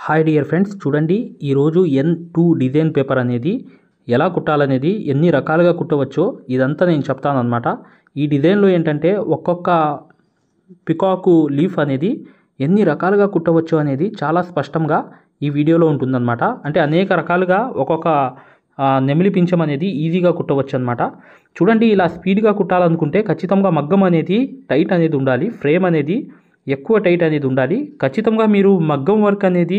Hi dear friends, చూడండి ఈరోజు N2 design paper అనేది ఎలా కుట్టాలనేది, ఎన్ని రకాలుగా కుట్టవచ్చో ఇదంతా నేను చెప్తాను అనమాట. ఈ డిజైన్లో ఏంటంటే ఒక్కొక్క పికాకు లీఫ్ అనేది ఎన్ని రకాలుగా కుట్టవచ్చు అనేది చాలా స్పష్టంగా ఈ వీడియోలో ఉంటుందన్నమాట. అంటే అనేక రకాలుగా ఒక్కొక్క నెమిలి పింఛం అనేది ఈజీగా కుట్టవచ్చు అనమాట. చూడండి, ఇలా స్పీడ్గా కుట్టాలనుకుంటే ఖచ్చితంగా మగ్గం అనేది టైట్ అనేది ఉండాలి, ఫ్రేమ్ అనేది ఎక్కువ టైట్ అనేది ఉండాలి. ఖచ్చితంగా మీరు మగ్గం వర్క్ అనేది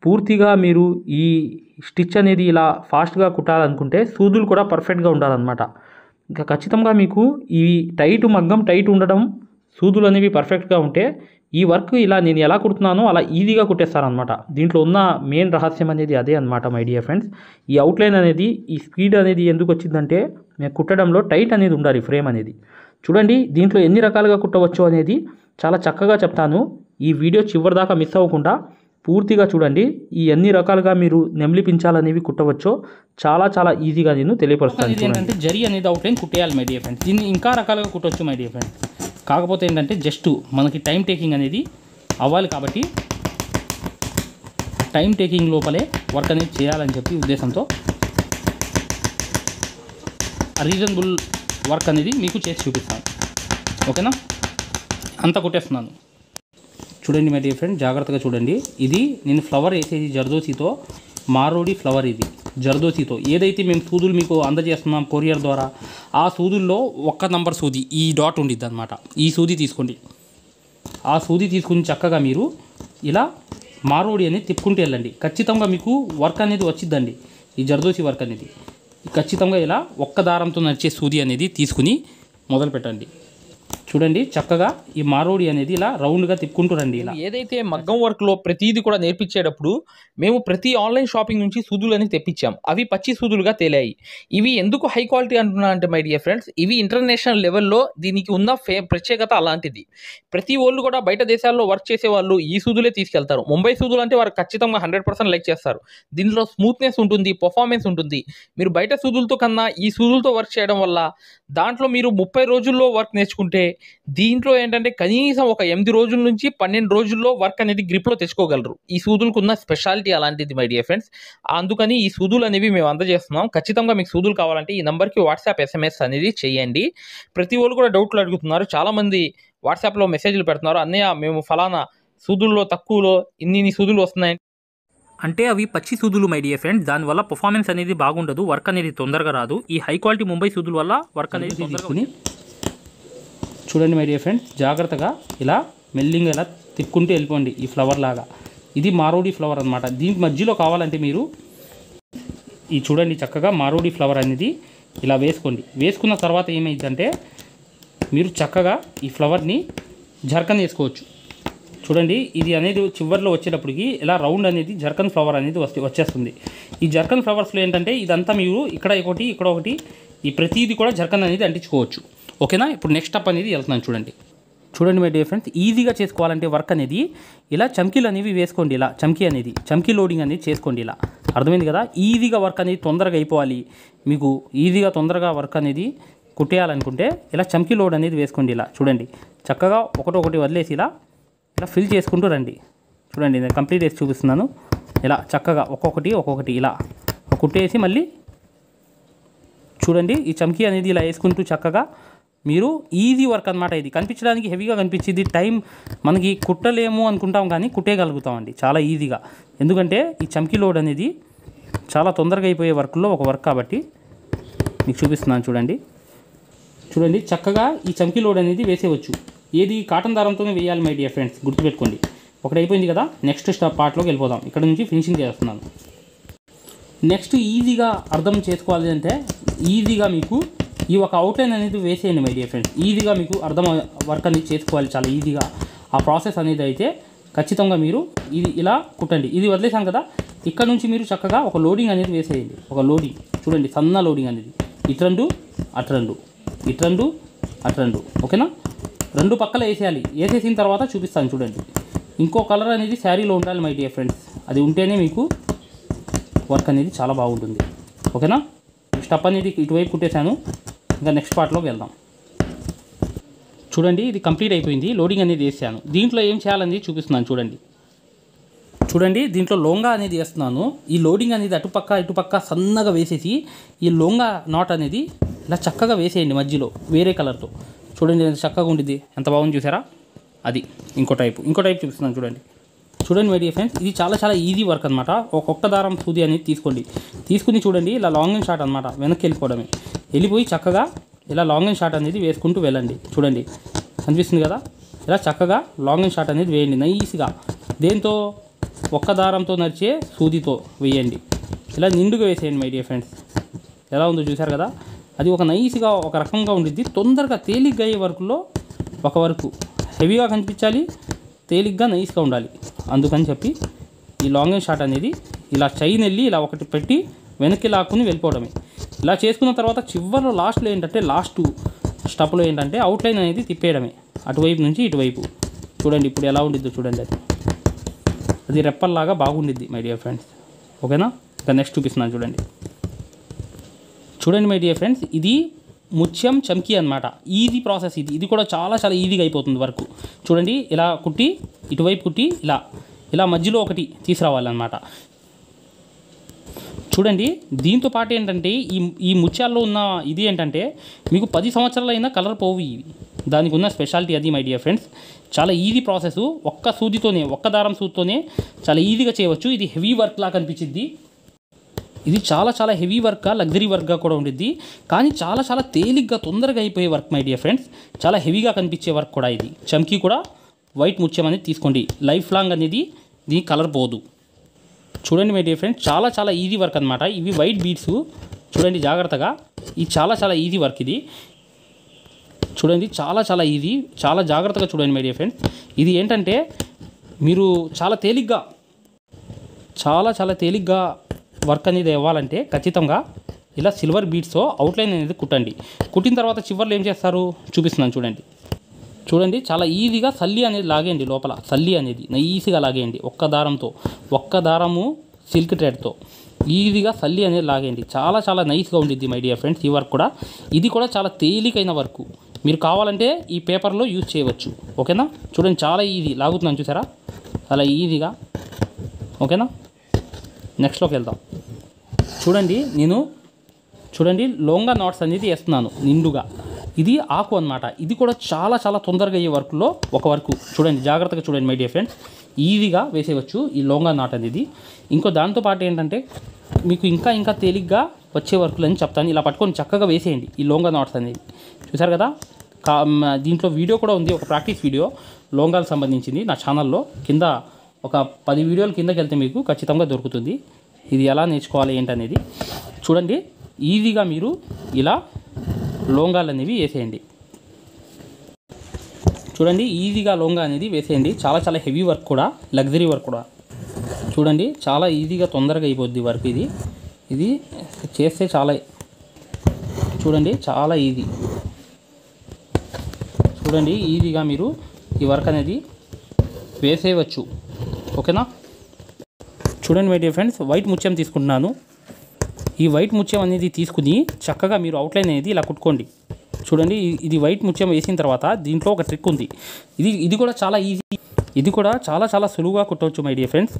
పూర్తిగా మీరు ఈ స్టిచ్ అనేది ఇలా ఫాస్ట్గా కుట్టాలనుకుంటే సూదులు కూడా పర్ఫెక్ట్గా ఉండాలన్నమాట. ఇంకా ఖచ్చితంగా మీకు ఈ మగ్గం టైట్ ఉండడం, సూదులు అనేవి పర్ఫెక్ట్గా ఉంటే ఈ వర్క్ ఇలా నేను ఎలా కుడుతున్నానో అలా ఈజీగా కుట్టేస్తారనమాట. దీంట్లో ఉన్న మెయిన్ రహస్యం అనేది అదే అనమాట మై డియర్ ఫ్రెండ్స్. ఈ అవుట్లైన్ అనేది, ఈ స్పీడ్ అనేది ఎందుకు వచ్చిందంటే మేము కుట్టడంలో టైట్ అనేది ఉండాలి ఫ్రేమ్ అనేది. చూడండి, దీంట్లో ఎన్ని రకాలుగా కుట్టవచ్చు అనేది చాలా చక్కగా చెప్తాను. ఈ వీడియో చివరి దాకా మిస్ అవ్వకుండా పూర్తిగా చూడండి. ఈ ఎన్ని రకాలుగా మీరు నెమిలి పించాలనేవి కుట్టవచ్చో చాలా చాలా ఈజీగా నేను తెలియపరుస్తాను. ఏంటంటే జరీ అనేది అవుట్లైన్ కుట్టేయాలి మై డియర్ ఫ్రెండ్స్. దీన్ని ఇంకా రకాలుగా కుట్టవచ్చు మై డియర్ ఫ్రెండ్స్. కాకపోతే ఏంటంటే జస్ట్ మనకి టైం టేకింగ్ అనేది అవ్వాలి కాబట్టి టైం టేకింగ్ లోపలే వర్క్ అనేది చేయాలని చెప్పి ఉద్దేశంతో రీజనబుల్ వర్క్ అనేది మీకు చేసి చూపిస్తాను. ఓకేనా? అంతా కుట్టేస్తున్నాను. చూడండి మై డియర్ ఫ్రెండ్, జాగ్రత్తగా చూడండి. ఇది నేను ఫ్లవర్ వేసేది జర్దోసితో, మారోడి ఫ్లవర్ ఇది జర్దోసితో. ఏదైతే మేము సూదులు మీకు అందజేస్తున్నాం కొరియర్ ద్వారా, ఆ సూదుల్లో ఒక్క నంబర్ సూది ఈ డాట్ ఉండిద్ది అనమాట. ఈ సూది తీసుకోండి. ఆ సూది తీసుకుని చక్కగా మీరు ఇలా మారోడి అనేది తిప్పుకుంటూ వెళ్ళండి. ఖచ్చితంగా మీకు వర్క్ అనేది వచ్చిద్దండి. ఈ జర్దోసి వర్క్ అనేది ఖచ్చితంగా ఇలా ఒక్క దారంతో నడిచే సూది అనేది తీసుకుని మొదలు పెట్టండి. చూడండి, చక్కగా ఈ మారోడి అనేది ఇలా రౌండ్గా తిప్పుకుంటూ రండి. ఇలా ఏదైతే మగ్గం వర్క్లో ప్రతిదీ కూడా నేర్పించేటప్పుడు మేము ప్రతి ఆన్లైన్ షాపింగ్ నుంచి సూదులని తెప్పించాం. అవి పచ్చి సూదులుగా తేలాయి. ఇవి ఎందుకు హై క్వాలిటీ అంటున్నా అంటే మై డియర్ ఫ్రెండ్స్, ఇవి ఇంటర్నేషనల్ లెవెల్లో దీనికి ఉన్న ప్రత్యేకత అలాంటిది. ప్రతి వాళ్ళు కూడా బయట దేశాల్లో వర్క్ చేసే వాళ్ళు ఈ సూదులే తీసుకెళ్తారు. ముంబై సూదులు అంటే వారు ఖచ్చితంగా 100% లైక్ చేస్తారు. దీనిలో స్మూత్నెస్ ఉంటుంది, పర్ఫార్మెన్స్ ఉంటుంది. మీరు బయట సూదులతో కన్నా ఈ సూదులతో వర్క్ చేయడం వల్ల దాంట్లో మీరు 30 రోజుల్లో వర్క్ నేర్చుకుంటే దీంట్లో ఏంటంటే కనీసం ఒక 8 రోజుల నుంచి 12 రోజుల్లో వర్క్ అనేది గ్రిప్లో తెచ్చుకోగలరు. ఈ సూదులకు ఉన్న స్పెషాలిటీ అలాంటిది మై డియర్ ఫ్రెండ్స్. అందుకని ఈ సూదులు అనేవి మేము అందజేస్తున్నాం. ఖచ్చితంగా మీకు సూదులు కావాలంటే ఈ నెంబర్కి వాట్సాప్ SMS అనేది చేయండి. ప్రతి వాళ్ళు కూడా డౌట్లు అడుగుతున్నారు. చాలామంది వాట్సాప్లో మెసేజ్లు పెడుతున్నారు, అన్నయ్య మేము ఫలానా సూదుల్లో తక్కువలో ఇన్ని సూదులు వస్తున్నాయి అంటే అవి పచ్చి సూదులు మై డియర్ ఫ్రెండ్స్. దానివల్ల పర్ఫార్మెన్స్ అనేది బాగుండదు, వర్క్ అనేది తొందరగా రాదు. ఈ హై క్వాలిటీ ముంబై సూదుల వల్ల వర్క్ అనేది తీసుకుని చూడండి మై డియర్ ఫ్రెండ్స్. జాగ్రత్తగా ఇలా మెల్లింగా ఇలా తిప్పుకుంటూ వెళ్ళిపోండి. ఈ ఫ్లవర్ లాగా ఇది మారోడి ఫ్లవర్ అనమాట. దీనికి మధ్యలో కావాలంటే మీరు ఈ చూడండి చక్కగా మారోడి ఫ్లవర్ అనేది ఇలా వేసుకోండి. వేసుకున్న తర్వాత ఏమైందంటే మీరు చక్కగా ఈ ఫ్లవర్ని జర్కన్ వేసుకోవచ్చు. చూడండి, ఇది అనేది చివరిలో వచ్చేటప్పటికి ఇలా రౌండ్ అనేది జర్కన్ ఫ్లవర్ అనేది వచ్చేస్తుంది. ఈ జర్కన్ ఫ్లవర్స్లో ఏంటంటే ఇదంతా మీరు ఇక్కడ ఒకటి ఈ ప్రతిదీ కూడా జర్కన్ అనేది అంటించుకోవచ్చు. ఓకేనా? ఇప్పుడు నెక్స్ట్ స్టెప్ అనేది వెళ్తున్నాను. చూడండి మై డియర్ ఫ్రెండ్స్, ఈజీగా చేసుకోవాలంటే వర్క్ అనేది ఇలా చమ్కీలు అనేవి వేసుకోండి. ఇలా చమ్కీ లోడింగ్ అనేది చేసుకోండి. ఇలా అర్థమైంది కదా? ఈజీగా వర్క్ అనేది తొందరగా అయిపోవాలి. మీకు ఈజీగా తొందరగా వర్క్ అనేది కుట్టేయాలనుకుంటే ఇలా చమ్కీ లోడ్ అనేది వేసుకోండి. ఇలా చూడండి, చక్కగా ఒకటి వదిలేసి ఇలా ఫిల్ చేసుకుంటూ రండి. చూడండి, నేను కంప్లీట్ చేసి చూపిస్తున్నాను. ఇలా చక్కగా ఒక్కొక్కటి ఇలా కుట్టేసి మళ్ళీ చూడండి ఈ చమ్కీ అనేది ఇలా వేసుకుంటూ చక్కగా మీరు ఈజీ వర్క్ అనమాట. ఇది కనిపించడానికి హెవీగా కనిపించింది, టైం మనకి కుట్టలేము అనుకుంటాం కానీ కుట్టేయగలుగుతామండి చాలా ఈజీగా. ఎందుకంటే ఈ చమ్కీ లోడ్ అనేది చాలా తొందరగా అయిపోయే వర్క్లో ఒక వర్క్ కాబట్టి మీకు చూపిస్తున్నాను. చూడండి చక్కగా ఈ చమ్కీ లోడ్ అనేది వేసేయవచ్చు. ఏది కాటన్ దారంతోనే వేయాలి మై డియర్ ఫ్రెండ్స్, గుర్తుపెట్టుకోండి. ఒకటి అయిపోయింది కదా, నెక్స్ట్ పార్ట్లోకి వెళ్ళిపోదాం. ఇక్కడ నుంచి ఫినిషింగ్ చేస్తున్నాను. నెక్స్ట్ ఈజీగా అర్థం చేసుకోవాలి అంటే ఈజీగా మీకు ఈ ఒక అవుట్లైన్ అనేది వేసేయండి మై డియర్ ఫ్రెండ్స్. ఈజీగా మీకు వర్క్ అనేది చేసుకోవాలి చాలా ఈజీగా. ఆ ప్రాసెస్ అనేది అయితే ఖచ్చితంగా మీరు ఇది ఇలా కుట్టండి. ఇది వదిలేసాం కదా, ఇక్కడ నుంచి మీరు చక్కగా ఒక లోడింగ్ అనేది వేసేయండి. ఒక లోడింగ్ చూడండి, సన్న లోడింగ్ అనేది ఇటు రెండు. ఓకేనా? రెండు పక్కల వేసేయాలి. వేసేసిన తర్వాత చూపిస్తాను. చూడండి, ఇంకో కలర్ అనేది శారీలో ఉండాలి మై డియర్ ఫ్రెండ్స్. అది ఉంటేనే మీకు వర్క్ అనేది చాలా బాగుంటుంది. ఓకేనా? స్టెప్ అనేది ఇటువైపు కుట్టేశాను. ఇంకా నెక్స్ట్ పార్ట్లోకి వెళ్దాం. చూడండి, ఇది కంప్లీట్ అయిపోయింది. లోడింగ్ అనేది వేసాను. దీంట్లో ఏం చేయాలనేది చూపిస్తున్నాను. చూడండి, చూడండి దీంట్లో లోంగా అనేది వేస్తున్నాను. ఈ లోడింగ్ అనేది అటుపక్క ఇటుపక్క సన్నగా వేసేసి ఈ లోంగా నాట్ అనేది ఇలా చక్కగా వేసేయండి మధ్యలో వేరే కలర్తో. చూడండి ఎంత చక్కగా ఉండిద్ది, ఎంత బాగుంది చూసారా. అది ఇంకో టైపు చూపిస్తున్నాను చూడండి. చూడండి మై డియర్ ఫ్రెండ్స్, ఇది చాలా చాలా ఈజీ వర్క్ అనమాట. ఒక్కొక్క దారం సూది అనేది తీసుకుని చూడండి ఇలా లాంగ్ అండ్ షార్ట్ అనమాట, వెనక్కి వెళ్ళిపోయి చక్కగా ఇలా లాంగ్ అండ్ షార్ట్ అనేది వేసుకుంటూ వెళ్ళండి. చూడండి కనిపిస్తుంది కదా, ఇలా చక్కగా లాంగ్ అండ్ షార్ట్ అనేది వేయండి నైస్గా. దేంతో ఒక్క దారంతో నడిచే సూదితో వేయండి. ఇలా నిండుగా వేసేయండి మై డియర్ ఫ్రెండ్స్. ఎలా ఉందో చూసారు కదా, అది ఒక నైస్గా ఒక రకంగా ఉండిద్ది. తొందరగా తేలిగ్గా అయ్యే వర్క్లో ఒక వర్క్ హెవీగా కనిపించాలి, తేలిగ్గా నైస్గా ఉండాలి. అందుకని చెప్పి ఈ లాంగ్ అండ్ షార్ట్ అనేది ఇలా చైన్ వెళ్ళి ఇలా ఒకటి పెట్టి వెనక్కి లాక్కుని వెళ్ళిపోవడమే. ఇలా చేసుకున్న తర్వాత చివరిలో లాస్ట్లో ఏంటంటే లాస్ట్ స్టెప్లో ఏంటంటే అవుట్లైన్ అనేది తిప్పేయడమే అటువైపు నుంచి ఇటువైపు. చూడండి ఇప్పుడు ఎలా ఉండిద్దో చూడండి, అది రెప్పల్లాగా బాగుండిద్ది మై డియర్ ఫ్రెండ్స్. ఓకేనా, ఇంకా నెక్స్ట్ చూపిస్తున్నాను చూడండి. చూడండి మై డియర్ ఫ్రెండ్స్, ఇది ముత్యం చమ్కీ అనమాట. ఈజీ ప్రాసెస్ ఇది కూడా చాలా చాలా ఈజీగా అయిపోతుంది వర్క్. చూడండి ఇలా కుట్టి ఇటువైపు కుట్టి ఇలా మధ్యలో ఒకటి తీసుకురావాలన్నమాట. చూడండి దీంతో పాటు ఏంటంటే ఈ ముత్యాల్లో ఉన్న ఇది ఏంటంటే మీకు 10 సంవత్సరాలైనా కలర్ పోవు ఇవి. దానికి ఉన్న స్పెషాలిటీ అది మై డియర్ ఫ్రెండ్స్. చాలా ఈజీ ప్రాసెస్, ఒక్క సూదితోనే ఒక్క దారం సూదితోనే చాలా ఈజీగా చేయవచ్చు. ఇది హెవీ వర్క్ లాగా కనిపించింది. ఇది చాలా చాలా హెవీ వర్క్గా లగ్జరీ వర్క్గా కూడా ఉండిద్ది, కానీ చాలా చాలా తేలిగ్గా తొందరగా అయిపోయే వర్క్ మై డియర్ ఫ్రెండ్స్. చాలా హెవీగా కనిపించే వర్క్ కూడా ఇది. చమ్కీ కూడా వైట్ ముత్యం అనేది తీసుకోండి, లైఫ్ లాంగ్ అనేది దీని కలర్ పోదు. చూడండి మై డియర్ ఫ్రెండ్స్, చాలా చాలా ఈజీ వర్క్ అనమాట. ఇవి వైట్ బీడ్స్, చూడండి జాగ్రత్తగా. ఇది చాలా చాలా ఈజీ వర్క్ ఇది. చూడండి చాలా చాలా ఈజీ, చాలా జాగ్రత్తగా చూడండి మై డియర్ ఫ్రెండ్స్. ఇది ఏంటంటే మీరు చాలా తేలిగ్గా వర్క్ అనేది ఇవ్వాలంటే ఖచ్చితంగా ఇలా సిల్వర్ బీడ్స్తో అవుట్లైన్ అనేది కుట్టండి. కుట్టిన తర్వాత చివర్లో ఏం చేస్తారు చూపిస్తున్నాను చూడండి. చూడండి చాలా ఈజీగా సల్లి అనేది లాగేయండి, లోపల సల్లి అనేది నైస్గా లాగేయండి. ఒక్క దారము సిల్క్ థ్రెడ్తో ఈజీగా సల్లి అనేది లాగేయండి. చాలా చాలా నైస్గా ఉండిద్ది మై డియర్ ఫ్రెండ్స్ ఈ వర్క్ కూడా. ఇది కూడా చాలా తేలికైన వర్క్, మీరు కావాలంటే ఈ పేపర్లో యూజ్ చేయవచ్చు. ఓకేనా, చూడండి చాలా ఈజీ లాగుతున్నాను చూసారా, చాలా ఈజీగా. ఓకేనా, నెక్స్ట్లోకి వెళ్దాం. చూడండి లోంగా నాట్స్ అనేది వేస్తున్నాను నిండుగా. ఇది ఆకు అనమాట. ఇది కూడా చాలా చాలా తొందరగా అయ్యే వర్క్లో ఒక వర్క్. చూడండి జాగ్రత్తగా చూడండి మై డియర్ ఫ్రెండ్స్, ఈజీగా వేసేయవచ్చు ఈ లోంగా నాట్ అనేది. ఇంకో దాంతోపాటు ఏంటంటే మీకు ఇంకా తేలిగ్గా వచ్చే వర్కులు అని చెప్తాను. ఇలా పట్టుకొని చక్కగా వేసేయండి ఈ లోంగా నాట్స్ అనేది. చూసారు కదా, దీంట్లో వీడియో కూడా ఉంది, ఒక ప్రాక్టీస్ వీడియో లోంగాలకు సంబంధించింది నా ఛానల్లో. కింద ఒక 10 వీడియోల కిందకి వెళ్తే మీకు ఖచ్చితంగా దొరుకుతుంది ఇది ఎలా నేర్చుకోవాలి ఏంటనేది. చూడండి ఈజీగా మీరు ఇలా లోంగాలు అనేవి వేసేయండి. చూడండి ఈజీగా లోంగా అనేది వేసేయండి. చాలా చాలా హెవీ వర్క్ కూడా, లగ్జరీ వర్క్ కూడా. చూడండి చాలా ఈజీగా తొందరగా అయిపోద్ది వర్క్ ఇది చేస్తే చూడండి చాలా ఈజీ. చూడండి ఈజీగా మీరు ఈ వర్క్ అనేది వేసేయవచ్చు. ఓకేనా, చూడండి మై డియర్ ఫ్రెండ్స్, వైట్ ముత్యం తీసుకుంటున్నాను. ఈ వైట్ ముత్యం అనేది తీసుకుని చక్కగా మీరు అవుట్లైన్ అనేది ఇలా కుట్టుకోండి. చూడండి ఇది వైట్ ముత్యం వేసిన తర్వాత దీంట్లో ఒక ట్రిక్ ఉంది. ఇది కూడా చాలా ఈజీ, ఇది కూడా చాలా చాలా సులువుగా కుట్టవచ్చు మై డియర్ ఫ్రెండ్స్.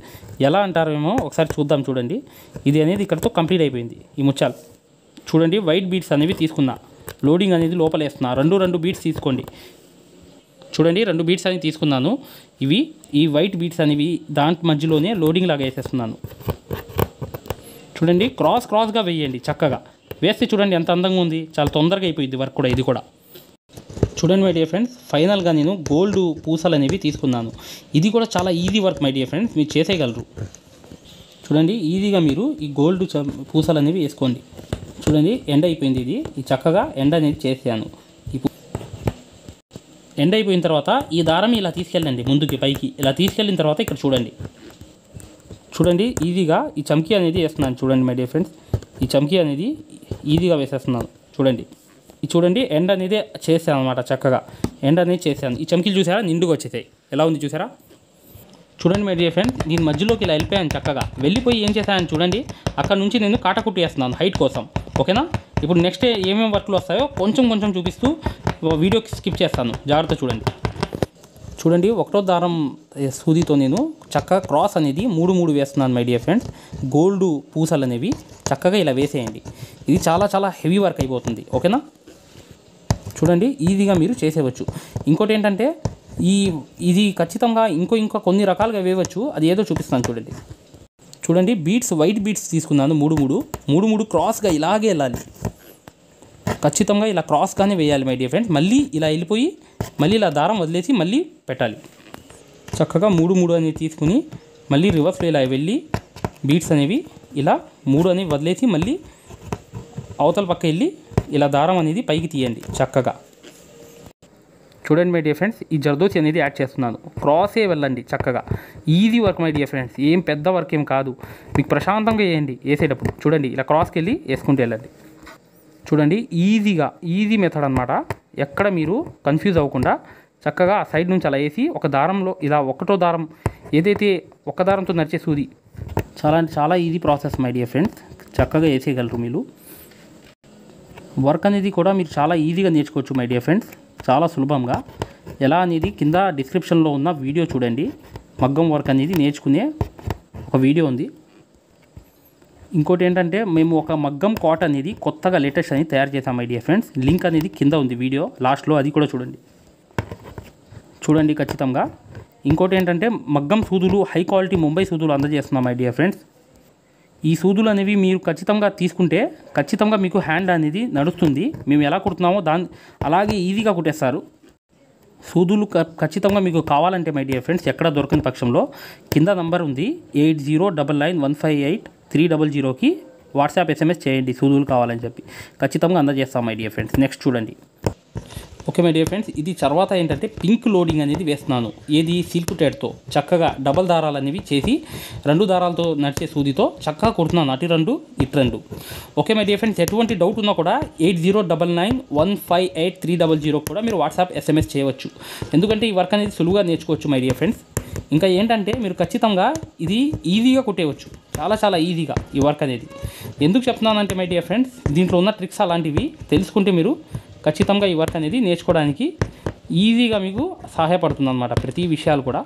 ఎలా అంటారేమో ఒకసారి చూద్దాం. చూడండి ఇది అనేది ఇక్కడతో కంప్లీట్ అయిపోయింది ఈ ముత్యాలు. చూడండి వైట్ బీడ్స్ అనేవి తీసుకున్నా, లోడింగ్ అనేది లోపల వేస్తున్నా. రెండు బీడ్స్ తీసుకోండి. చూడండి 2 బీడ్స్ అనేవి తీసుకున్నాను. ఈ వైట్ బీడ్స్ అనేవి దాంట్ మధ్యలోనే లోడింగ్ లాగా వేసేస్తున్నాను. చూడండి క్రాస్గా వేయండి చక్కగా. వేస్తే చూడండి ఎంత అందంగా ఉంది, చాలా తొందరగా అయిపోయింది వర్క్ కూడా. ఇది కూడా చూడండి మై డియర్ ఫ్రెండ్స్, ఫైనల్గా నేను గోల్డ్ పూసలు అనేవి తీసుకున్నాను. ఇది కూడా చాలా easy work my dear friends, మీరు చేసేయగలరు. చూడండి ఈజీగా మీరు ఈ గోల్డ్ పూసలు అనేవి వేసుకోండి. చూడండి ఎండ్ అయిపోయింది ఇది చక్కగా ఎండ్ అనేది చేసాను. ఎండ్ అయిపోయిన తర్వాత ఈ దారం ఇలా తీసుకెళ్ళండి ముందుకి పైకి. ఇలా తీసుకెళ్ళిన తర్వాత ఇక్కడ చూడండి ఈజీగా ఈ చమ్కీ అనేది వేస్తున్నాను. చూడండి మై డియర్ ఫ్రెండ్స్, ఈ చమ్కీ అనేది ఈజీగా వేసేస్తున్నాను. చూడండి ఎండ్ అనేది చేశాను అనమాట. చక్కగా ఎండ్ అనేది చేశాను. ఈ చమ్కీలు చూసారా నిండుగా వచ్చేసాయి, ఎలా ఉంది చూసారా. చూడండి మై డియర్ ఫ్రెండ్స్, నేను మధ్యలోకి ఇలా వెళ్ళిపోయాను. చక్కగా వెళ్ళిపోయి ఏం చేశాను చూడండి, అక్కడ నుంచి నేను కాటకుట్టి వేస్తున్నాను హైట్ కోసం. ఓకేనా, ఇప్పుడు నెక్స్ట్ ఏమేమి వర్క్లు వస్తాయో కొంచెం చూపిస్తూ వీడియోకి స్కిప్ చేస్తాను, జాగ్రత్త చూడండి. చూడండి ఒకటో దారం సూదితో నేను చక్కగా క్రాస్ అనేది 3 వేస్తున్నాను మై డియర్ ఫ్రెండ్స్. గోల్డ్ పూసలు అనేవి చక్కగా ఇలా వేసేయండి. ఇది చాలా చాలా హెవీ వర్క్ అయిపోతుంది. ఓకేనా, చూడండి ఈజీగా మీరు చేసేవచ్చు. ఇంకోటి ఏంటంటే ఇది ఖచ్చితంగా ఇంకా కొన్ని రకాలుగా వేయవచ్చు. అది ఏదో చూపిస్తాను చూడండి. చూడండి బీడ్స్, వైట్ బీడ్స్ తీసుకున్నాను 3 క్రాస్గా ఇలాగే వెళ్ళాలి. ఖచ్చితంగా ఇలా క్రాస్గానే వేయాలి మై డియర్ ఫ్రెండ్స్. మళ్ళీ ఇలా వెళ్ళిపోయి మళ్ళీ ఇలా దారం వదిలేసి మళ్ళీ పెట్టాలి. చక్కగా 3 అనేది తీసుకుని మళ్ళీ రివర్స్లో ఇలా వెళ్ళి బీడ్స్ అనేవి ఇలా 3 అనేవి వదిలేసి మళ్ళీ అవతల పక్క వెళ్ళి ఇలా దారం అనేది పైకి తీయండి చక్కగా. చూడండి మై డియర్ ఫ్రెండ్స్, ఈ జర్దోసి అనేది యాడ్ చేస్తున్నాను. క్రాసే వెళ్ళండి చక్కగా. Easy work my dear friends, ఏం పెద్ద వర్క్ ఏం కాదు. మీకు ప్రశాంతంగా వేయండి వేసేటప్పుడు. చూడండి ఇలా క్రాస్కి వెళ్ళి వేసుకుంటూ వెళ్ళండి. చూడండి ఈజీ మెథడ్ అనమాట. ఎక్కడ మీరు కన్ఫ్యూజ్ అవ్వకుండా చక్కగా ఆ సైడ్ నుంచి అలా వేసి ఒక దారంలో ఇలా ఒకటో దారం ఏదైతే ఒక్క దారంతో నడిచే సూది చాలా easy process my dear friends. చక్కగా వేసేయగలరు మీరు. వర్క్ అనేది కూడా మీరు చాలా ఈజీగా నేర్చుకోవచ్చు మై డియర్ ఫ్రెండ్స్, చాలా సులభంగా. ఎలా అనేది కింద డిస్క్రిప్షన్లో ఉన్న వీడియో చూడండి. మగ్గం వర్క్ అనేది నేర్చుకునే ఒక వీడియో ఉంది. ఇంకోటి ఏంటంటే మేము ఒక మగ్గం కాట్ అనేది కొత్తగా లేటెస్ట్ అనేది తయారు చేసాం మై డియర్ ఫ్రెండ్స్. లింక్ అనేది కింద ఉంది వీడియో లాస్ట్లో, అది కూడా చూడండి ఖచ్చితంగా. ఇంకోటి ఏంటంటే మగ్గం సూదులు, హై క్వాలిటీ ముంబై సూదులు అందజేస్తున్నాం మై డియర్ ఫ్రెండ్స్. ఈ సూదులు అనేవి మీరు ఖచ్చితంగా తీసుకుంటే ఖచ్చితంగా మీకు హ్యాండ్ అనేది నడుస్తుంది. మేము ఎలా కుడుతున్నామో అలాగే ఈజీగా కుట్టేస్తారు. సూదులు ఖచ్చితంగా మీకు కావాలంటే మై డియర్ ఫ్రెండ్స్, ఎక్కడ దొరకని పక్షంలో కింద నంబర్ ఉంది 8099158300కి వాట్సాప్ SMS చేయండి సూదులు కావాలని చెప్పి. ఖచ్చితంగా అందజేస్తాం మై డియర్ ఫ్రెండ్స్. నెక్స్ట్ చూడండి. ఓకే మై డియర్ ఫ్రెండ్స్, ఇది తర్వాత ఏంటంటే పింక్ లోడింగ్ అనేది వేస్తున్నాను. ఏది సిల్క్ థ్రెడ్తో చక్కగా డబల్ దారాలు అనేవి చేసి 2 దారాలతో నడిచే సూదితో చక్కగా కుడుతున్నాను. అటు 2 ఇటు 2. ఓకే మై డియర్ ఫ్రెండ్స్, ఎటువంటి డౌట్ ఉన్నా కూడా 8099158300 కూడా మీరు వాట్సాప్ SMS చేయవచ్చు. ఎందుకంటే ఈ వర్క్ అనేది సులువుగా నేర్చుకోవచ్చు మై డియర్ ఫ్రెండ్స్. ఇంకా ఏంటంటే మీరు ఖచ్చితంగా ఇది ఈజీగా కుట్టేయవచ్చు, చాలా ఈజీగా ఈ వర్క్ అనేది. ఎందుకు చెప్తున్నానంటే మై డియర్ ఫ్రెండ్స్, దీంట్లో ఉన్న ట్రిక్స్ అలాంటివి తెలుసుకుంటే మీరు ఖచ్చితంగా ఈ వర్క్ అనేది నేర్చుకోవడానికి ఈజీగా మీకు సహాయపడుతుంది అన్నమాట. ప్రతి విషయాలు కూడా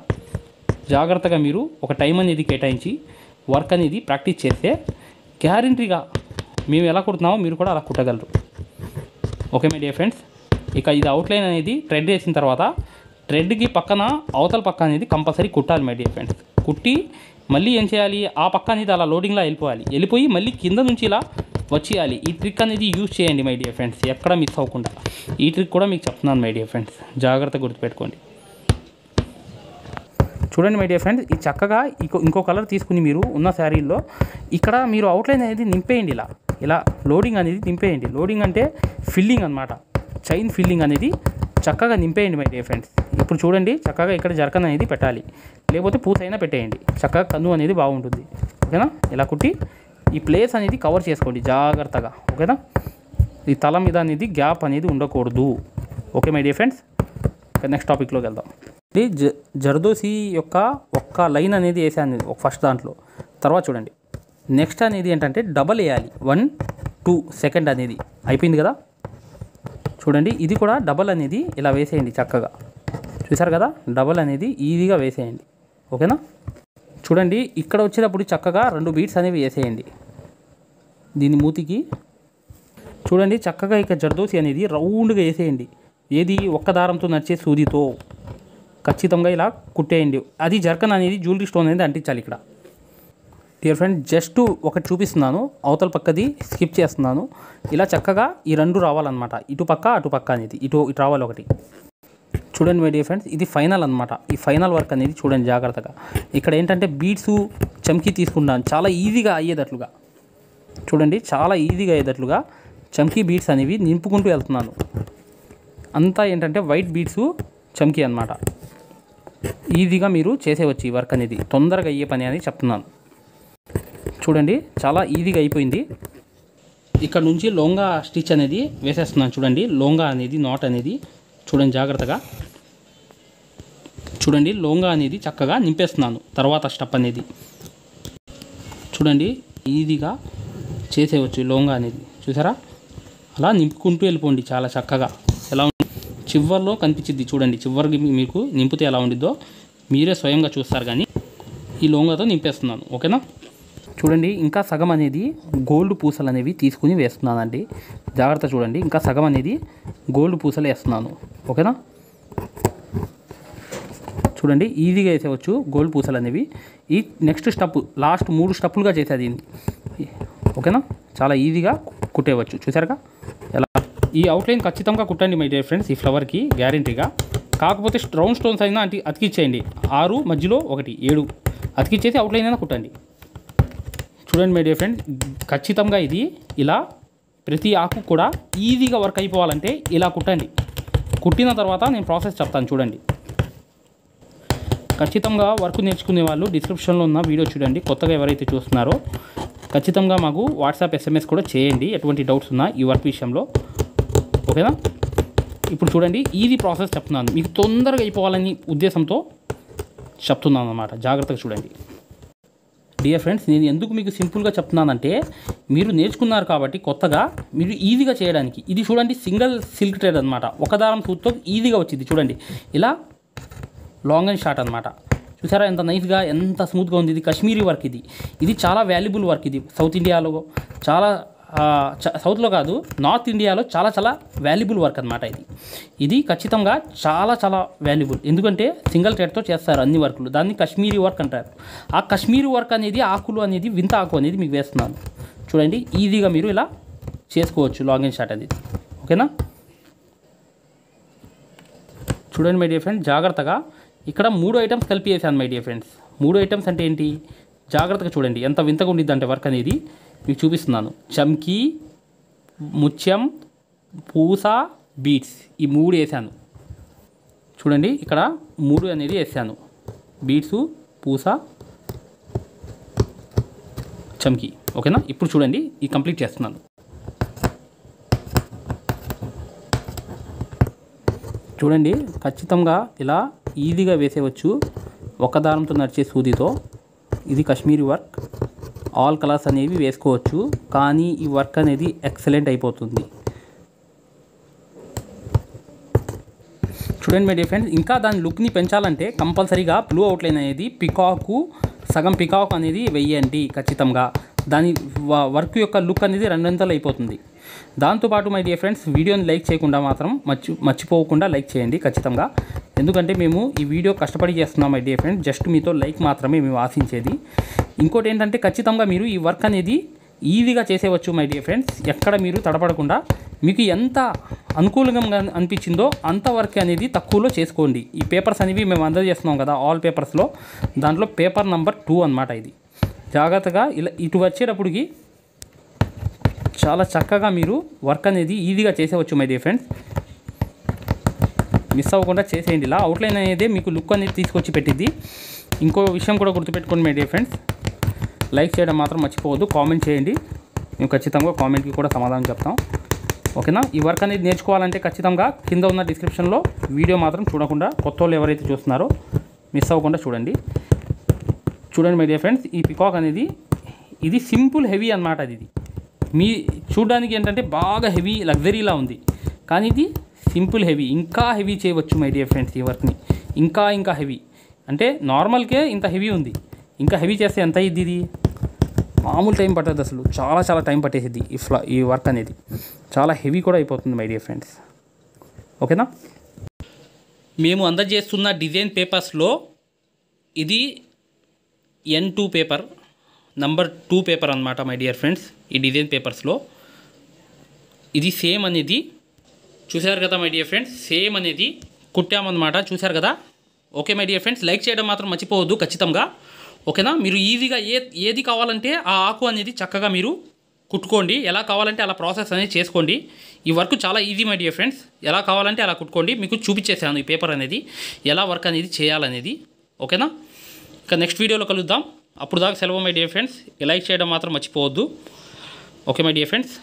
జాగ్రత్తగా మీరు ఒక టైం అనేది కేటాయించి వర్క్ అనేది ప్రాక్టీస్ చేస్తే గ్యారెంటీగా మేము ఎలా కుడుతున్నామో మీరు కూడా అలా కుట్టగలరు. ఓకే మై డియర్ ఫ్రెండ్స్, ఇక ఇది అవుట్లైన్ అనేది థ్రెడ్ వేసిన తర్వాత థ్రెడ్కి పక్కన అవతల పక్క అనేది కంపల్సరీ కుట్టాలి మై డియర్ ఫ్రెండ్స్. కుట్టి మళ్ళీ ఏం చేయాలి, ఆ పక్క అనేది అలా లోడింగ్లో వెళ్ళిపోయి మళ్ళీ కింద నుంచి ఇలా వచ్చేయాలి. ఈ ట్రిక్ అనేది యూజ్ చేయండి మై డియర్ ఫ్రెండ్స్, ఎక్కడ మిస్ అవ్వకుండా. ఈ ట్రిక్ కూడా మీకు చెప్తున్నాను మై డియర్ ఫ్రెండ్స్, జాగ్రత్తగా గుర్తుపెట్టుకోండి. చూడండి మై డియర్ ఫ్రెండ్స్, ఈ చక్కగా ఇంకో కలర్ తీసుకుని మీరు ఉన్న శారీల్లో ఇక్కడ మీరు అవుట్లైన్ అనేది నింపేయండి. ఇలా లోడింగ్ అనేది నింపేయండి. లోడింగ్ అంటే ఫిల్లింగ్ అనమాట, చైన్ ఫిల్లింగ్ అనేది చక్కగా నింపేయండి మై డియర్ ఫ్రెండ్స్. ఇప్పుడు చూడండి చక్కగా ఇక్కడ జర్కన్ అనేది పెట్టాలి, లేకపోతే పూసైనా పెట్టేయండి. చక్కగా కన్ను అనేది బాగుంటుంది. ఓకేనా, ఇలా కుట్టి ఈ ప్లేస్ అనేది కవర్ చేసుకోండి జాగ్రత్తగా. ఓకేనా, ఈ తల మీద అనేది గ్యాప్ అనేది ఉండకూడదు. Okay my dear friends, next టాపిక్లోకి వెళ్దాం. ఇది జర్దోసి యొక్క ఒక్క లైన్ అనేది వేసాను ఒక ఫస్ట్ దాంట్లో. తర్వాత చూడండి నెక్స్ట్ అనేది ఏంటంటే డబల్ వేయాలి. 1 2 సెకండ్ అనేది అయిపోయింది కదా. చూడండి ఇది కూడా డబల్ అనేది ఇలా వేసేయండి చక్కగా. చూసారు కదా, డబల్ అనేది ఈజీగా వేసేయండి. ఓకేనా, చూడండి ఇక్కడ వచ్చేటప్పుడు చక్కగా 2 బీట్స్ అనేవి వేసేయండి దీని మూతికి. చూడండి చక్కగా ఇక జర్దోసి అనేది రౌండ్గా వేసేయండి. ఏది ఒక్క దారంతో నడిచే సూదితో ఖచ్చితంగా ఇలా కుట్టేయండి. అది జర్కన్ అనేది జ్యువెలరీ స్టోన్ అనేది అంటించాలి ఇక్కడ. డియర్ ఫ్రెండ్, జస్ట్ ఒకటి చూపిస్తున్నాను, అవతల పక్కది స్కిప్ చేస్తున్నాను. ఇలా చక్కగా ఈ 2 రావాలన్నమాట, ఇటు పక్క అటు పక్క అనేది ఇటు రావాలి ఒకటి. చూడండి మై డియర్ ఫ్రెండ్స్, ఇది ఫైనల్ అనమాట. ఈ ఫైనల్ వర్క్ అనేది చూడండి జాగ్రత్తగా. ఇక్కడ ఏంటంటే బీడ్స్ చమ్కీ తీసుకున్నాను చాలా ఈజీగా అయ్యేటట్లుగా. చూడండి చాలా ఈజీగా అయ్యేటట్లుగా చమ్కీ బీడ్స్ అనేవి నింపుకుంటూ వెళ్తున్నాను. అంతా ఏంటంటే వైట్ బీడ్స్ చమ్కీ అనమాట. ఈజీగా మీరు చేసేవచ్చు ఈ వర్క్ అనేది, తొందరగా అయ్యే పని అని చెప్తున్నాను. చూడండి చాలా ఈజీగా అయిపోయింది. ఇక్కడ నుంచి లోంగా స్టిచ్ అనేది వేసేస్తున్నాను. చూడండి లోంగా అనేది నాట్ అనేది చూడండి జాగ్రత్తగా. చూడండి లోంగా అనేది చక్కగా నింపేస్తున్నాను. తర్వాత స్టెప్ అనేది చూడండి ఈజీగా చేసేవచ్చు లోంగా అనేది. చూసారా, అలా నింపుకుంటూ వెళ్ళిపోండి చాలా చక్కగా. ఎలా చివర్లో కనిపించింది చూడండి. చివరికి మీకు నింపితే ఎలా ఉండిద్దో మీరే స్వయంగా చూస్తారు. కానీ ఈ లోంగతో నింపేస్తున్నాను. ఓకేనా? చూడండి, ఇంకా సగం అనేది గోల్డ్ పూసలు అనేవి తీసుకుని వేస్తున్నానండి. జాగ్రత్త చూడండి, ఇంకా సగం అనేది గోల్డ్ పూసలు వేస్తున్నాను. ఓకేనా? చూడండి, ఈజీగా వేసేవచ్చు గోల్డ్ పూసలు అనేవి. ఈ నెక్స్ట్ స్టెప్ లాస్ట్ 3 స్టెప్పులుగా చేసేది. ఓకేనా? చాలా ఈజీగా కుట్టేయవచ్చు. చూసారుగా ఎలా? ఈ అవుట్లైన్ ఖచ్చితంగా కుట్టండి మై డియర్ ఫ్రెండ్స్, ఈ ఫ్లవర్కి గ్యారంటీగా. కాకపోతే రౌండ్ స్టోన్స్ అయినా అతికిచ్చేయండి. 6 మధ్యలో 1 7 అతికిచ్చేసి అవుట్లైన్ అయినా కుట్టండి. చూడండి మై డియర్ ఫ్రెండ్, ఖచ్చితంగా ఇది ఇలా ప్రతి ఆకు కూడా ఈజీగా వర్క్ అయిపోవాలంటే ఇలా కుట్టండి. కుట్టిన తర్వాత నేను ప్రాసెస్ చెప్తాను చూడండి. ఖచ్చితంగా వర్క్ నేర్చుకునే వాళ్ళు డిస్క్రిప్షన్లో ఉన్న వీడియో చూడండి. కొత్తగా ఎవరైతే చూస్తున్నారో ఖచ్చితంగా మాకు వాట్సాప్ SMS కూడా చేయండి ఎటువంటి డౌట్స్ ఉన్నా ఈ వర్క్ విషయంలో. ఓకేనా? ఇప్పుడు చూడండి, ఈజీ ప్రాసెస్ చెప్తున్నాను, మీకు తొందరగా అయిపోవాలని ఉద్దేశంతో చెప్తున్నాను అన్నమాట. జాగ్రత్తగా చూడండి డియర్ ఫ్రెండ్స్. నేను ఎందుకు మీకు సింపుల్గా చెప్తున్నానంటే మీరు నేర్చుకున్నారు కాబట్టి కొత్తగా మీరు ఈజీగా చేయడానికి. ఇది చూడండి, సింగిల్ సిల్క్ థ్రెడ్ అనమాట. ఒక దారం సూత్తో ఈజీగా వచ్చింది చూడండి. ఇలా లాంగ్ అండ్ షార్ట్ అనమాట. చూసారా ఎంత నైస్గా, ఎంత స్మూత్గా ఉంది. ఇది కాశ్మీరీ వర్క్. ఇది చాలా వాల్యుబుల్ వర్క్. ఇది సౌత్ ఇండియాలో చాలా, సౌత్లో కాదు నార్త్ ఇండియాలో చాలా చాలా వాల్యుబుల్ వర్క్ అనమాట. ఇది ఖచ్చితంగా చాలా చాలా వాల్యుబుల్. ఎందుకంటే సింగిల్ థ్రెడ్తో చేస్తారు అన్ని వర్కులు. దాన్ని కాశ్మీరీ వర్క్ అంటారు. ఆ కాశ్మీరీ వర్క్ అనేది, ఆకులు అనేది, వింత ఆకు అనేది మీకు వేస్తున్నాను చూడండి. ఈజీగా మీరు ఇలా చేసుకోవచ్చు లాంగ్ అండ్ షార్ట్ అనేది. ఓకేనా? చూడండి మై డియర్ ఫ్రెండ్స్, జాగ్రత్తగా ఇక్కడ 3 ఐటమ్స్ కలిపి వేసాను మై డియర్ ఫ్రెండ్స్. 3 ఐటమ్స్ అంటే ఏంటి? జాగ్రత్తగా చూడండి ఎంత వింతగా ఉండిద్ది అంటే వర్క్ అనేది మీకు చూపిస్తున్నాను. చమ్కీ, ముత్యం, పూస, బీడ్స్, ఈ 3 వేసాను చూడండి. ఇక్కడ 3 అనేది వేసాను. బీడ్స్, పూస, చమ్కీ. ఓకేనా? ఇప్పుడు చూడండి, ఈ కంప్లీట్ చేస్తున్నాను. చూడండి, ఖచ్చితంగా ఇలా ఈజీగా వేసేవచ్చు ఒక దారంతో నడిచే సూదితో. ఇది కాశ్మీరీ వర్క్. ఆల్ కలర్స్ అనేవి వేసుకోవచ్చు, కానీ ఈ వర్క్ అనేది ఎక్సలెంట్ అయిపోతుంది. చూడండి మై డియర్ ఫ్రెండ్స్, ఇంకా దాని లుక్ని పెంచాలంటే కంపల్సరీగా బ్లూ అవుట్లైన్ అనేది పికాకు, సగం పికాకు అనేది వెయ్యండి ఖచ్చితంగా. దాని వర్క్ యొక్క లుక్ అనేది 2 అంతలు అయిపోతుంది. దాంతోపాటు మై డియర్ ఫ్రెండ్స్, వీడియోని లైక్ చేయకుండా మాత్రం మర్చిపోకుండా లైక్ చేయండి ఖచ్చితంగా. ఎందుకంటే మేము ఈ వీడియో కష్టపడి చేస్తున్నాం మై డియర్ ఫ్రెండ్స్. జస్ట్ మీతో లైక్ మాత్రమే మేము ఆశించేది. ఇంకోటి ఏంటంటే ఖచ్చితంగా మీరు ఈ వర్క్ అనేది ఈజీగా చేసేవచ్చు మై డియర్ ఫ్రెండ్స్. ఎక్కడ మీరు తడపడకుండా మీకు ఎంత అనుకూలంగా అనిపించిందో అంత వర్క్ అనేది తక్కువలో చేసుకోండి. ఈ పేపర్స్ అనేవి మేము అందజేస్తున్నాం కదా ఆల్ పేపర్స్లో, దాంట్లో పేపర్ నెంబర్ 2 అనమాట. ఇది జాగ్రత్తగా ఇలా ఇటు వచ్చేటప్పటికి చాలా చక్కగా మీరు వర్క్ అనేది ఈజీగా చేసేవచ్చు మై డియర్ ఫ్రెండ్స్. మిస్ అవ్వకుండా చేసేయండి. ఇలా అవుట్లైన్ అనేది మీకు లుక్ అనేది తీసుకొచ్చి పెట్టింది. ఇంకో విషయం కూడా గుర్తుపెట్టుకోండి మై డియర్ ఫ్రెండ్స్, లైక్ చేయడం మాత్రం మర్చిపోవద్దు. కామెంట్ చేయండి, మేము ఖచ్చితంగా కామెంట్కి కూడా సమాధానం చెప్తాం. ఓకేనా? ఈ వర్క్ అనేది నేర్చుకోవాలంటే ఖచ్చితంగా కింద ఉన్న డిస్క్రిప్షన్లో వీడియో మాత్రం చూడకుండా, కొత్త వాళ్ళు ఎవరైతే చూస్తున్నారో మిస్ అవ్వకుండా చూడండి. చూడండి మై డియర్ ఫ్రెండ్స్, ఈ పికాక్ అనేది ఇది సింపుల్ హెవీ అనమాట. ఇది మీ చూడడానికి ఏంటంటే బాగా హెవీ లగ్జరీలా ఉంది, కానీ ఇది సింపుల్ హెవీ. ఇంకా హెవీ చేయవచ్చు మై డియర్ ఫ్రెండ్స్ ఈ వర్క్ని. ఇంకా హెవీ అంటే నార్మల్కే ఇంత హెవీ ఉంది, ఇంకా హెవీ చేస్తే ఎంత అయ్యిద్ది? ఇది మామూలు టైం పట్టదు అసలు, చాలా టైం పట్టేసిద్ది ఈ వర్క్ అనేది. చాలా హెవీ కూడా అయిపోతుంది మై డియర్ ఫ్రెండ్స్. ఓకేనా? మేము అందజేస్తున్న డిజైన్ పేపర్స్లో ఇది N2 పేపర్, నంబర్ 2 పేపర్ అనమాట మై డియర్ ఫ్రెండ్స్. ఈ డిజైన్ పేపర్స్లో ఇది సేమ్ అనేది చూశారు కదా మై డియర్ ఫ్రెండ్స్, సేమ్ అనేది కుట్టామన్నమాట. చూశారు కదా? Okay my dear friends, like చేయడం మాత్రం మర్చిపోవద్దు ఖచ్చితంగా. ఓకేనా? మీరు ఈజీగా ఏది కావాలంటే ఆ ఆకు అనేది చక్కగా మీరు కుట్టుకోండి. ఎలా కావాలంటే అలా ప్రాసెస్ అనేది చేసుకోండి. ఈ వర్క్ చాలా ఈజీ మై డియర్ ఫ్రెండ్స్. ఎలా కావాలంటే అలా కుట్టుకోండి. మీకు చూపించేసాను ఈ పేపర్ అనేది ఎలా వర్క్ అనేది చేయాలనేది. ఓకేనా? ఇక నెక్స్ట్ వీడియోలో కలుద్దాం. అప్పుడు దాకా సెలవు మై డియర్ ఫ్రెండ్స్. లైక్ చేయడం మాత్రం మర్చిపోవద్దు. Okay my dear friends.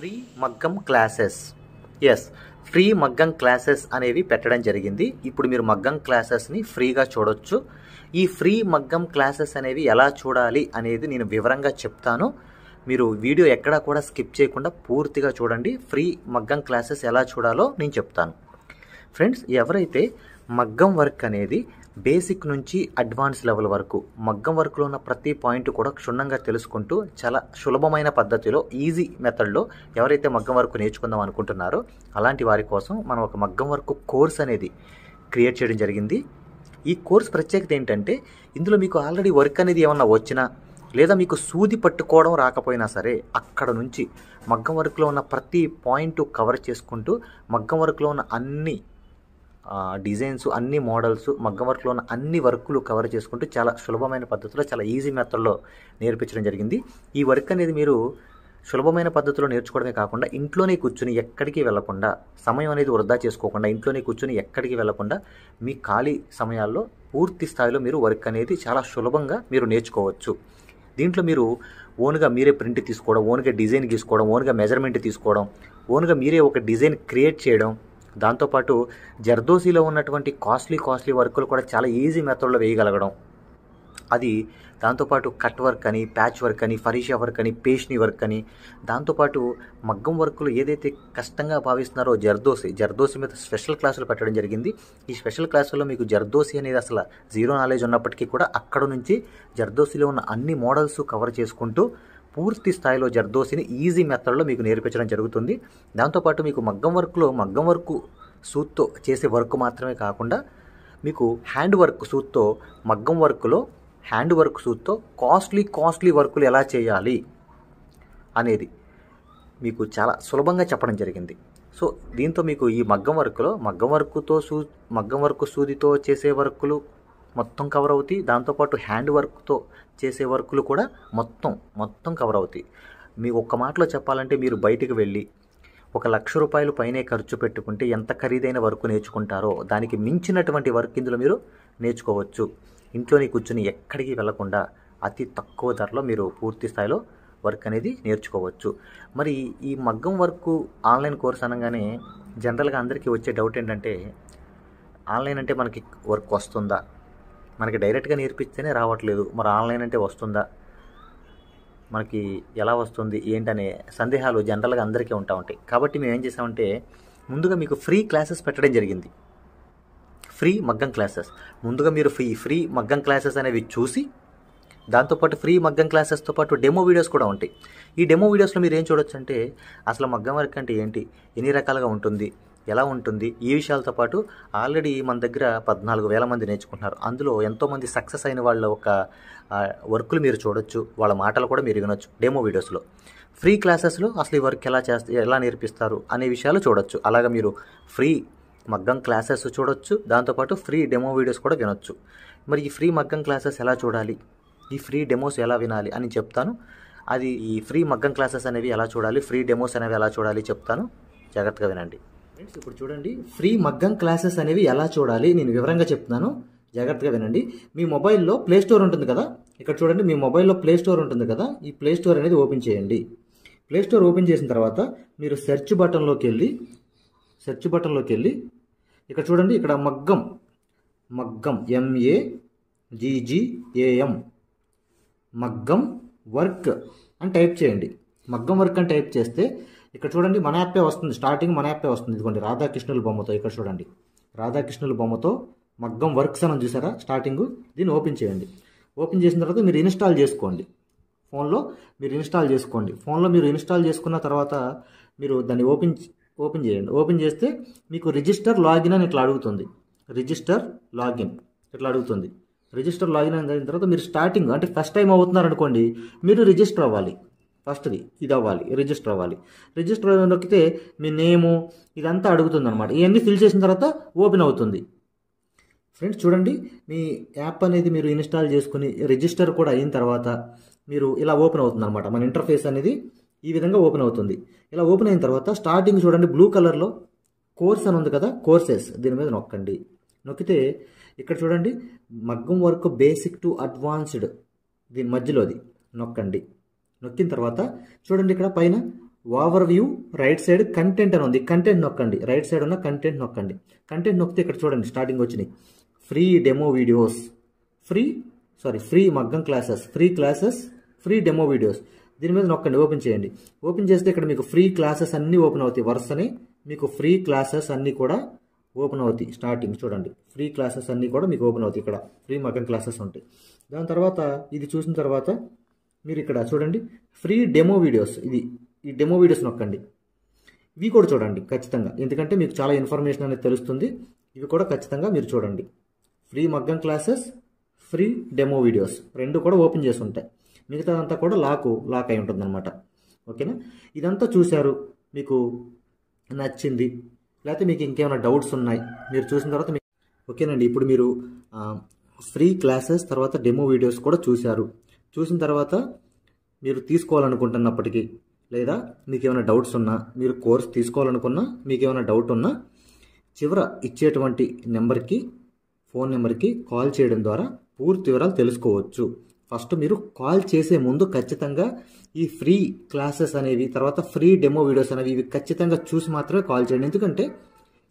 Free మగ్గం క్లాసెస్. ఫ్రీ మగ్గం క్లాసెస్ అనేవి పెట్టడం జరిగింది. ఇప్పుడు మీరు మగ్గం క్లాసెస్ని ఫ్రీగా చూడొచ్చు. ఈ ఫ్రీ మగ్గం క్లాసెస్ అనేవి ఎలా చూడాలి అనేది నేను వివరంగా చెప్తాను. మీరు వీడియో ఎక్కడా కూడా స్కిప్ చేయకుండా పూర్తిగా చూడండి. ఫ్రీ మగ్గం క్లాసెస్ ఎలా చూడాలో నేను చెప్తాను. ఫ్రెండ్స్, ఎవరైతే మగ్గం వర్క్ అనేది బేసిక్ నుంచి అడ్వాన్స్ లెవెల్ వరకు మగ్గం వర్క్లో ఉన్న ప్రతి పాయింట్ కూడా క్షుణ్ణంగా తెలుసుకుంటూ చాలా సులభమైన పద్ధతిలో ఈజీ మెథడ్లో ఎవరైతే మగ్గం వర్క్ నేర్చుకుందాం అనుకుంటున్నారో అలాంటి వారి కోసం మనం ఒక మగ్గం వర్క్ కోర్స్ అనేది క్రియేట్ చేయడం జరిగింది. ఈ కోర్స్ ప్రత్యేకత ఏంటంటే ఇందులో మీకు ఆల్రెడీ వర్క్ అనేది ఏమన్నా వచ్చినా లేదా మీకు సూది పట్టుకోవడం రాకపోయినా సరే అక్కడ నుంచి మగ్గం వర్క్లో ఉన్న ప్రతి పాయింట్ కవర్ చేసుకుంటూ మగ్గం వర్క్లో ఉన్న అన్ని డిజైన్స్, అన్ని మోడల్స్, మగ్గం వర్క్లో ఉన్న అన్ని వర్కులు కవర్ చేసుకుంటూ చాలా సులభమైన పద్ధతిలో చాలా ఈజీ మెథడ్లో నేర్పించడం జరిగింది. ఈ వర్క్ అనేది మీరు సులభమైన పద్ధతిలో నేర్చుకోవడమే కాకుండా ఇంట్లోనే కూర్చుని ఎక్కడికి వెళ్లకుండా, సమయం అనేది వృధా చేసుకోకుండా ఇంట్లోనే కూర్చుని ఎక్కడికి వెళ్లకుండా మీ ఖాళీ సమయాల్లో పూర్తి స్థాయిలో మీరు వర్క్ అనేది చాలా సులభంగా మీరు నేర్చుకోవచ్చు. దీంట్లో మీరు ఓన్గా మీరే ప్రింట్ తీసుకోవడం, ఓన్గా డిజైన్ గీసుకోవడం, ఓన్గా మెజర్మెంట్ తీసుకోవడం, ఓన్గా మీరే ఒక డిజైన్ క్రియేట్ చేయడం, దాంతోపాటు జర్దోసీలో ఉన్నటువంటి కాస్ట్లీ వర్కులు కూడా చాలా ఈజీ మెథడ్లో వేయగలగడం, అది దాంతోపాటు కట్ వర్క్ అని, ప్యాచ్ వర్క్ అని, ఫరీషా వర్క్ అని, పేష్ని వర్క్ అని, దాంతోపాటు మగ్గం వర్కులు ఏదైతే కష్టంగా భావిస్తున్నారో జర్దోసి మీద స్పెషల్ క్లాసులు పెట్టడం జరిగింది. ఈ స్పెషల్ క్లాసుల్లో మీకు జర్దోసి అనేది అసలు జీరో నాలెడ్జ్ ఉన్నప్పటికీ కూడా అక్కడ నుంచి జర్దోసిలో ఉన్న అన్ని మోడల్స్ కవర్ చేసుకుంటూ పూర్తి స్థాయిలో జర్దోసిని ఈజీ మెథడ్లో మీకు నేర్పించడం జరుగుతుంది. దాంతోపాటు మీకు మగ్గం వర్క్ సూత్తో చేసే వర్క్ మాత్రమే కాకుండా మీకు హ్యాండ్ వర్క్ సూత్తో, మగ్గం వర్క్లో హ్యాండ్ వర్క్ సూత్తో కాస్ట్లీ వర్కులు ఎలా చేయాలి అనేది మీకు చాలా సులభంగా చెప్పడం జరిగింది. సో దీంతో మీకు ఈ మగ్గం వర్క్ సూదితో చేసే వర్కులు మొత్తం కవర్ అవుతాయి. దాంతోపాటు హ్యాండ్ వర్క్తో చేసే వర్కులు కూడా మొత్తం కవర్ అవుతాయి. మీకు ఒక్క మాటలో చెప్పాలంటే మీరు బయటికి వెళ్ళి ₹1,00,000 పైనే ఖర్చు పెట్టుకుంటే ఎంత ఖరీదైన వర్క్ నేర్చుకుంటారో దానికి మించినటువంటి వర్క్ ఇందులో మీరు నేర్చుకోవచ్చు. ఇంట్లోనే కూర్చుని ఎక్కడికి వెళ్లకుండా అతి తక్కువ ధరలో మీరు పూర్తి స్థాయిలో వర్క్ అనేది నేర్చుకోవచ్చు. మరి ఈ మగ్గం వర్క్ ఆన్లైన్ కోర్స్ అనగానే జనరల్గా అందరికీ వచ్చే డౌట్ ఏంటంటే, ఆన్లైన్ అంటే మనకి వర్క్ వస్తుందా, మనకి డైరెక్ట్గా నేర్పిస్తేనే రావట్లేదు, మరి ఆన్లైన్ అంటే వస్తుందా, మనకి ఎలా వస్తుంది ఏంటనే సందేహాలు జనరల్గా అందరికీ ఉంటాయి. కాబట్టి మేము ఏం చేసామంటే ముందుగా మీకు ఫ్రీ క్లాసెస్ పెట్టడం జరిగింది. ఫ్రీ మగ్గం క్లాసెస్ ముందుగా మీరు ఫ్రీ మగ్గం క్లాసెస్ అనేవి చూసి, దాంతోపాటు ఫ్రీ మగ్గం క్లాసెస్తో పాటు డెమో వీడియోస్ కూడా ఉంటాయి. ఈ డెమో వీడియోస్లో మీరు ఏం చూడొచ్చు అంటే అసలు మగ్గం వర్క్ అంటే ఏంటి, ఎన్ని రకాలుగా ఉంటుంది, ఎలా ఉంటుంది, ఈ విషయాలతో పాటు ఆల్రెడీ మన దగ్గర 14,000 మంది నేర్చుకుంటున్నారు. అందులో ఎంతోమంది సక్సెస్ అయిన వాళ్ళ ఒక వర్కులు మీరు చూడొచ్చు, వాళ్ళ మాటలు కూడా మీరు వినొచ్చు డెమో వీడియోస్లో. ఫ్రీ క్లాసెస్లో అసలు ఈ వర్క్ ఎలా నేర్పిస్తారు అనే విషయాలు చూడొచ్చు. అలాగా మీరు ఫ్రీ మగ్గం క్లాసెస్ చూడొచ్చు, దాంతోపాటు ఫ్రీ డెమో వీడియోస్ కూడా వినొచ్చు. మరి ఈ ఫ్రీ మగ్గం క్లాసెస్ ఎలా చూడాలి, ఈ ఫ్రీ డెమోస్ ఎలా వినాలి అని చెప్తాను. అది ఈ ఫ్రీ మగ్గం క్లాసెస్ అనేవి ఎలా చూడాలి, ఫ్రీ డెమోస్ అనేవి ఎలా చూడాలి చెప్తాను, జాగ్రత్తగా వినండి. ఫ్రెండ్స్, ఇప్పుడు చూడండి ఫ్రీ మగ్గం క్లాసెస్ అనేవి ఎలా చూడాలి నేను వివరంగా చెప్తున్నాను, జాగ్రత్తగా వినండి. మీ మొబైల్లో ప్లే స్టోర్ ఉంటుంది కదా, ఇక్కడ చూడండి మీ మొబైల్లో ప్లే స్టోర్ ఉంటుంది కదా, ఈ ప్లే స్టోర్ అనేది ఓపెన్ చేయండి. ప్లే స్టోర్ ఓపెన్ చేసిన తర్వాత మీరు సెర్చ్ బటన్లోకి వెళ్ళి ఇక్కడ చూడండి, ఇక్కడ మగ్గం MAGGAM మగ్గం వర్క్ అని టైప్ చేయండి. మగ్గం వర్క్ అని టైప్ చేస్తే ఇక్కడ చూడండి మన యాపే వస్తుంది, స్టార్టింగ్ మన యాపే వస్తుంది. ఇదిగోండి రాధాకృష్ణుల బొమ్మతో, ఇక్కడ చూడండి రాధాకృష్ణుల బొమ్మతో మగ్గం వర్క్స్ అని చూసారా స్టార్టింగ్, దీన్ని ఓపెన్ చేయండి. ఓపెన్ చేసిన తర్వాత మీరు ఇన్స్టాల్ చేసుకోండి. ఫోన్లో మీరు ఇన్స్టాల్ చేసుకున్న తర్వాత మీరు దాన్ని ఓపెన్ చేయండి. ఓపెన్ చేస్తే మీకు రిజిస్టర్ లాగిన్ అని ఇట్లా అడుగుతుంది. రిజిస్టర్ లాగిన్ అయిన తర్వాత మీరు స్టార్టింగ్ అంటే ఫస్ట్ టైం అవుతున్నారు అనుకోండి, మీరు రిజిస్టర్ అవ్వాలి. ఫస్ట్ది ఇది అవ్వాలి, రిజిస్టర్ నొక్కితే మీ నేము ఇదంతా అడుగుతుంది అనమాట. ఇవన్నీ ఫిల్ చేసిన తర్వాత ఓపెన్ అవుతుంది. ఫ్రెండ్స్ చూడండి, మీ యాప్ అనేది మీరు ఇన్స్టాల్ చేసుకుని రిజిస్టర్ కూడా అయిన తర్వాత మీరు ఇలా ఓపెన్ అవుతుంది అనమాట. మన ఇంటర్ఫేస్ అనేది ఈ విధంగా ఓపెన్ అవుతుంది. ఇలా ఓపెన్ అయిన తర్వాత స్టార్టింగ్ చూడండి బ్లూ కలర్లో కోర్స్ అని ఉంది కదా, కోర్సెస్ దీని మీద నొక్కండి. నొక్కితే ఇక్కడ చూడండి మగ్గం వర్క్ బేసిక్ టు అడ్వాన్స్డ్ దీని మధ్యలోది నొక్కండి. నొక్కిన తర్వాత చూడండి ఇక్కడ పైన over view right side content అని ఉంది. కంటెంట్ నొక్కండి. రైట్ సైడ్ ఉన్న కంటెంట్ నొక్కండి. కంటెంట్ నొక్కితే ఇక్కడ చూడండి స్టార్టింగ్ వచ్చినాయి ఫ్రీ డెమో వీడియోస్, ఫ్రీ మగ్గం క్లాసెస్, ఫ్రీ డెమో వీడియోస్. దీని మీద నొక్కండి. ఓపెన్ చేయండి. ఓపెన్ చేస్తే ఇక్కడ మీకు ఫ్రీ క్లాసెస్ అన్నీ ఓపెన్ అవుతాయి. వరుసనే మీకు ఫ్రీ క్లాసెస్ అన్నీ కూడా ఓపెన్ అవుతాయి. స్టార్టింగ్ చూడండి ఫ్రీ క్లాసెస్ అన్నీ కూడా మీకు ఓపెన్ అవుతాయి. ఇక్కడ ఫ్రీ మగ్గం క్లాసెస్ ఉంటాయి. దాని తర్వాత ఇది చూసిన తర్వాత మీరు ఇక్కడ చూడండి ఫ్రీ డెమో వీడియోస్. ఈ డెమో వీడియోస్ నొక్కండి. ఇవి కూడా చూడండి ఖచ్చితంగా, ఎందుకంటే మీకు చాలా ఇన్ఫర్మేషన్ అనేది తెలుస్తుంది. ఇవి కూడా ఖచ్చితంగా మీరు చూడండి. ఫ్రీ మగ్గం క్లాసెస్, ఫ్రీ డెమో వీడియోస్ రెండు కూడా ఓపెన్ చేసి ఉంటాయి. మిగతాదంతా కూడా లాక్ అయి ఉంటుంది అనమాట. ఓకేనా? ఇదంతా చూశారు, మీకు నచ్చింది, లేకపోతే మీకు ఇంకేమైనా డౌట్స్ ఉన్నాయి మీరు చూసిన తర్వాత ఓకేనండి. ఇప్పుడు మీరు ఫ్రీ క్లాసెస్ తర్వాత డెమో వీడియోస్ కూడా చూసిన తర్వాత మీరు తీసుకోవాలనుకుంటున్నప్పటికీ, లేదా మీకు ఏమైనా డౌట్స్ ఉన్నా, మీరు కోర్స్ తీసుకోవాలనుకున్నా, మీకు ఏమైనా డౌట్ ఉన్నా చివర ఇచ్చేటువంటి ఫోన్ నెంబర్కి కాల్ చేయడం ద్వారా పూర్తి వివరాలు తెలుసుకోవచ్చు. ఫస్ట్ మీరు కాల్ చేసే ముందు ఖచ్చితంగా ఈ ఫ్రీ క్లాసెస్ అనేవి, తర్వాత ఫ్రీ డెమో వీడియోస్ అనేవి ఇవి ఖచ్చితంగా చూసి మాత్రమే కాల్ చేయండి. ఎందుకంటే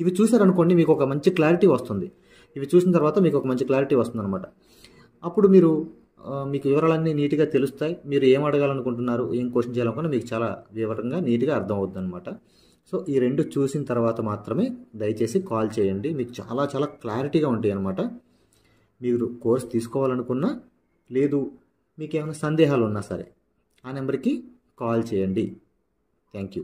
ఇవి చూసారనుకోండి మీకు ఒక మంచి క్లారిటీ వస్తుంది. ఇవి చూసిన తర్వాత మీకు ఒక మంచి క్లారిటీ వస్తుంది అనమాట. అప్పుడు మీకు వివరాలన్నీ నీట్గా తెలుస్తాయి. మీరు ఏం అడగాలనుకుంటున్నారు, ఏం క్వశ్చన్ చేయాలనుకున్నా మీకు చాలా వివరంగా నీట్గా అర్థం అవుతుంది అనమాట. సో ఈ రెండు చూసిన తర్వాత మాత్రమే దయచేసి కాల్ చేయండి. మీకు చాలా చాలా క్లారిటీగా ఉంటాయి అనమాట. మీరు కోర్స్ తీసుకోవాలనుకున్నా, లేదు మీకు ఏమైనా సందేహాలు ఉన్నా సరే ఆ నెంబర్కి కాల్ చేయండి. Thank you.